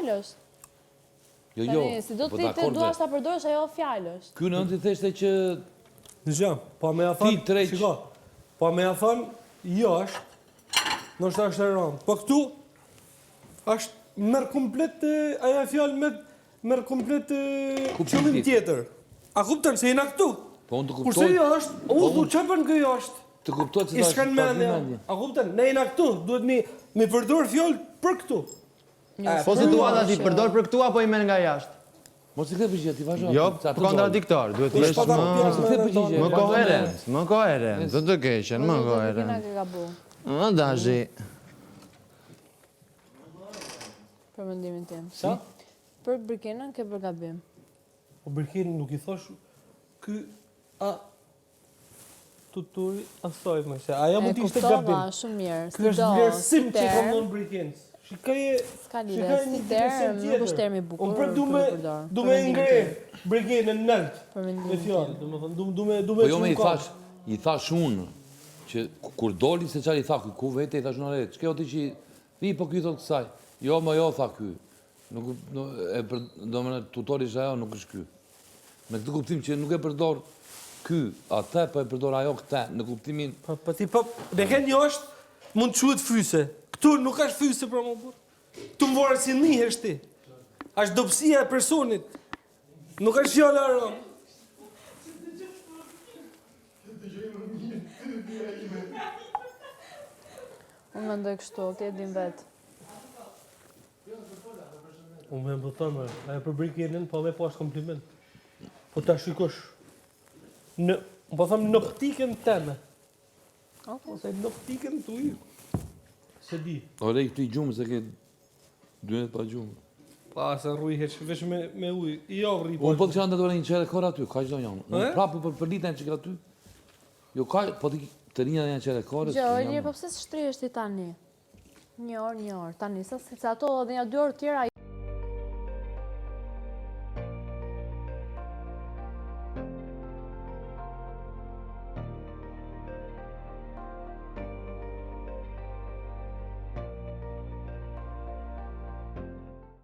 fjalë është. Jo. Si do të ti duash ta përdorësh ajo fjalë është. Ky në ti theshte që Dëgjoj, pa më afër. Shiko. Pa më afër, jo është. Ndoshta është e rëndë. Po këtu është merr komplet ajo fjalë merr komplet qëllim tjetër. A kupton se jena këtu? Po unë të kuptoj. Kurse jo është, u çfarë kjo është? Të kuptoj se është mendja. A kupton? Ne jena këtu, duhet mi përdor fjalë për këtu. Po situata ti përdor për këtu apo i merr nga jashtë? Mos i ke përgjigje ti vazhdo. Jo, kontradiktor, duhet të jesh më koherent, do të keqen, më koherent. Dashi. Për mendimin tim. Sa? Për Birkenën ke bërë gabim. Po Birkenën nuk i thosh ky tuturi asoj më se ajo mund të ishte gabim. Shumë mirë. Ky është vlerësim që komon Birkenës. Shikoj si term, nuk është term i bukur. Unë për du me ngre Birkenën nënt. Me fjalë, domethënë du me Po jo me i thash unë që kur doli se çfarë i tha ky, ku vete i thash në rreth. Ç'ke ti që vi po ky thot kësaj. Jo, më jo tha ky. Nuk domethënë tutori është ajo, nuk është ky. Me këtë kuptim që nuk e përdor ky atë, po e përdor ajo këtë në kuptimin. Po ti po Birkenë është mund të quhet fyse. Këtu nuk është fyse për më burr. Tu më vorë si nihesh ti. Është dobësia e personit. Nuk është fjala e rëndë. Unë mendoj kështu, ti e din vetë. Unë me më thonë, ajo për Birkenën, po dhe po është kompliment. Po ta shikosh. Po thëmë në optikën teme. Ose në optikën të i. Se di. Ore i këtu i gjumë, se ke 2 pa gjumë. Pa, se rruj heq, vesh me uj. I jo rri. Unë po të që anë të dore një qere kore aty, ka që do janë. Unë prapë për litën që ka aty. Jo, ka, po të rinja dhe një qere kore. Gjo, e një, po pëse së shtri është i tani? Një orë, tani. Se ato dhe një 2 orë tjera